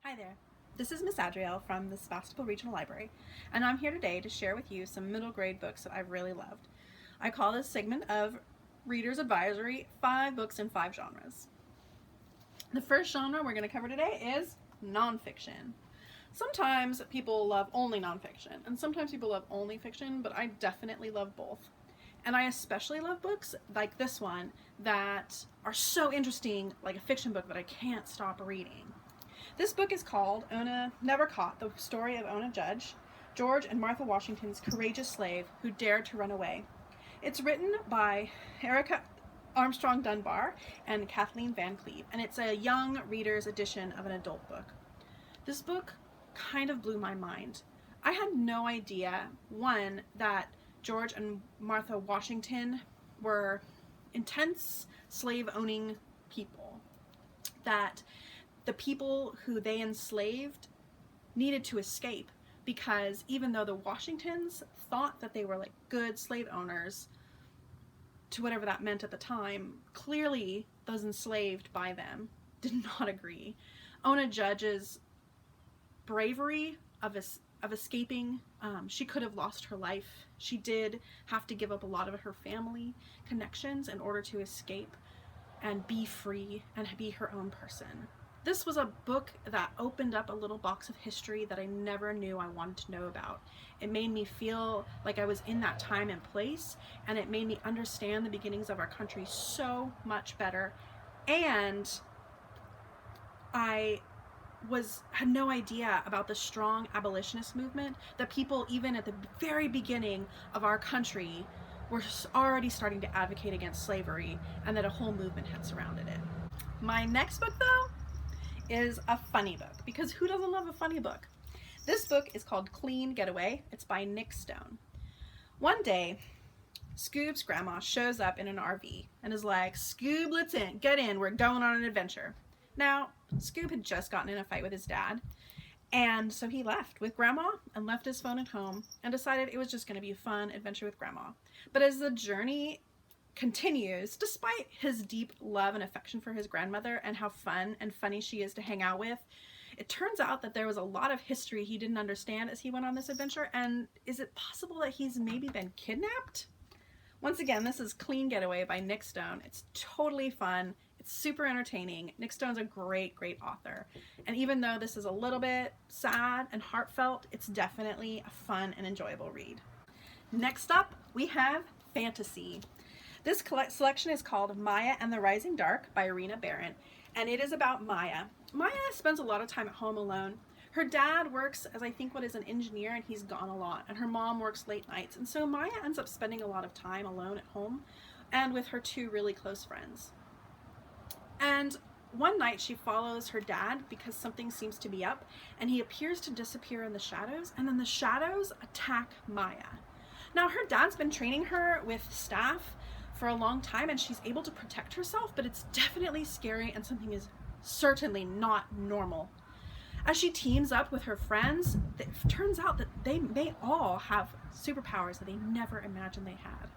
Hi there, this is Miss Adrielle from the Sebastopol Regional Library, and I'm here today to share with you some middle grade books that I've really loved. I call this segment of Reader's Advisory 5 Books in 5 Genres. The first genre we're going to cover today is nonfiction. Sometimes people love only nonfiction, and sometimes people love only fiction, but I definitely love both. And I especially love books like this one that are so interesting, like a fiction book that I can't stop reading. This book is called Ona Never Caught, the story of Ona Judge, George and Martha Washington's courageous slave who dared to run away. It's written by Erica Armstrong Dunbar and Kathleen Van Cleve, and it's a young reader's edition of an adult book. This book kind of blew my mind. I had no idea, one, that George and Martha Washington were intense slave-owning people, that the people who they enslaved needed to escape because even though the Washingtons thought that they were like good slave owners, to whatever that meant at the time, clearly those enslaved by them did not agree. Ona Judge's bravery of escaping, she could have lost her life. She did have to give up a lot of her family connections in order to escape and be free and be her own person. This was a book that opened up a little box of history that I never knew I wanted to know about. It made me feel like I was in that time and place, and it made me understand the beginnings of our country so much better. And I had no idea about the strong abolitionist movement that people, even at the very beginning of our country, were already starting to advocate against slavery, and that a whole movement had surrounded it. My next book, though, is a funny book, because who doesn't love a funny book? This book is called Clean Getaway. It's by Nick Stone. One day, Scoob's grandma shows up in an RV and is like, "Scoob, let's get in, we're going on an adventure." Now, Scoob had just gotten in a fight with his dad, and so he left with grandma and left his phone at home and decided it was just going to be a fun adventure with grandma. But as the journey continues, despite his deep love and affection for his grandmother and how fun and funny she is to hang out with, it turns out that there was a lot of history he didn't understand as he went on this adventure. And is it possible that he's maybe been kidnapped? Once again, this is Clean Getaway by Nick Stone. It's totally fun. It's super entertaining. Nick Stone's a great author. And even though this is a little bit sad and heartfelt, it's definitely a fun and enjoyable read. Next up, we have fantasy. This selection is called Maya and the Rising Dark by Irina Barron, and it is about Maya. Maya spends a lot of time at home alone. Her dad works as, I think, what is an engineer, and he's gone a lot, and her mom works late nights, and so Maya ends up spending a lot of time alone at home and with her two really close friends. And one night she follows her dad because something seems to be up, and he appears to disappear in the shadows, and then the shadows attack Maya. Now, her dad's been training her with staff for a long time, and she's able to protect herself, but it's definitely scary, and something is certainly not normal. As she teams up with her friends, it turns out that they may all have superpowers that they never imagined they had.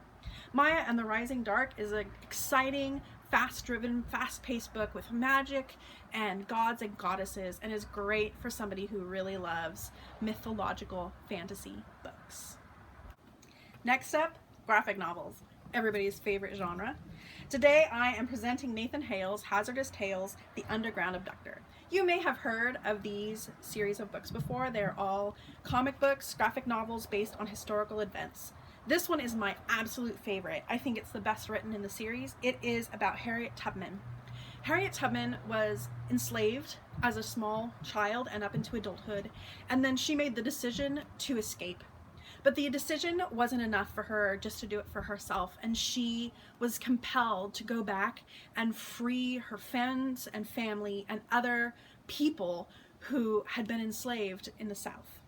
Maya and the Rising Dark is an exciting, fast-driven, fast-paced book with magic and gods and goddesses, and is great for somebody who really loves mythological fantasy books. Next up, graphic novels, everybody's favorite genre. Today I am presenting Nathan Hale's Hazardous Tales, The Underground Abductor. You may have heard of these series of books before. They're all comic books, graphic novels based on historical events. This one is my absolute favorite. I think it's the best written in the series. It is about Harriet Tubman. Harriet Tubman was enslaved as a small child and up into adulthood, and then she made the decision to escape. But the decision wasn't enough for her just to do it for herself, and she was compelled to go back and free her friends and family and other people who had been enslaved in the South.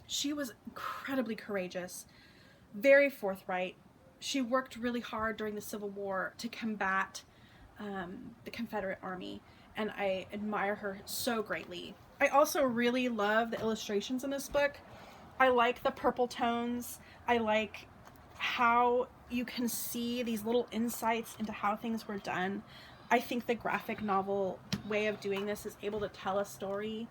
She was incredibly courageous, very forthright. She worked really hard during the Civil War to combat the Confederate Army, and I admire her so greatly. I also really love the illustrations in this book. I like the purple tones. I like how you can see these little insights into how things were done I think the graphic novel way of doing this is able to tell a story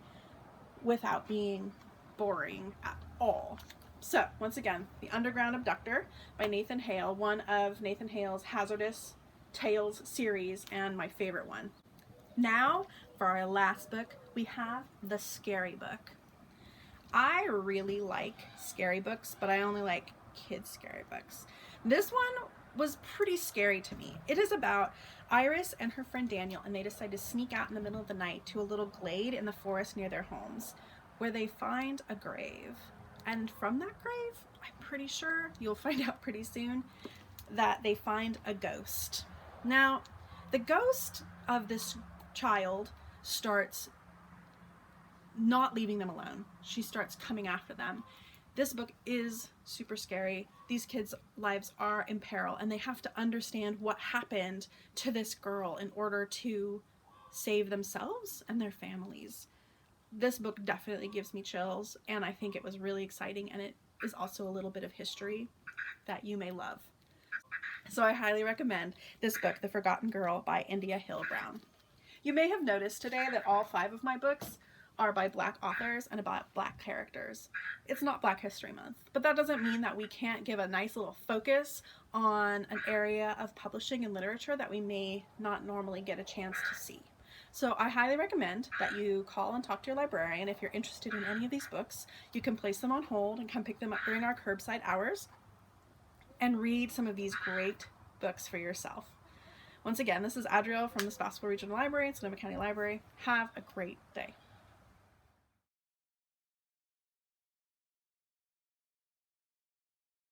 without being boring at all. So, once again, The Underground Abductor by Nathan Hale, one of Nathan Hale's Hazardous Tales series and my favorite one. Now, for our last book, we have The Scary Book. I really like scary books, but I only like kids' scary books. This one was pretty scary to me. It is about Iris and her friend Daniel, and they decide to sneak out in the middle of the night to a little glade in the forest near their homes, where they find a grave. And from that grave, I'm pretty sure, you'll find out pretty soon, that they find a ghost. Now, the ghost of this child starts not leaving them alone. She starts coming after them. This book is super scary. These kids' lives are in peril, and they have to understand what happened to this girl in order to save themselves and their families. This book definitely gives me chills, and I think it was really exciting, and it is also a little bit of history that you may love. So I highly recommend this book, The Forgotten Girl by India Hill Brown. You may have noticed today that all 5 of my books are by Black authors and about Black characters. It's not Black History Month, but that doesn't mean that we can't give a nice little focus on an area of publishing and literature that we may not normally get a chance to see. So I highly recommend that you call and talk to your librarian if you're interested in any of these books. You can place them on hold and come pick them up during our curbside hours and read some of these great books for yourself. Once again, this is Adriel from the Spas Regional Library and Sonoma County Library. Have a great day.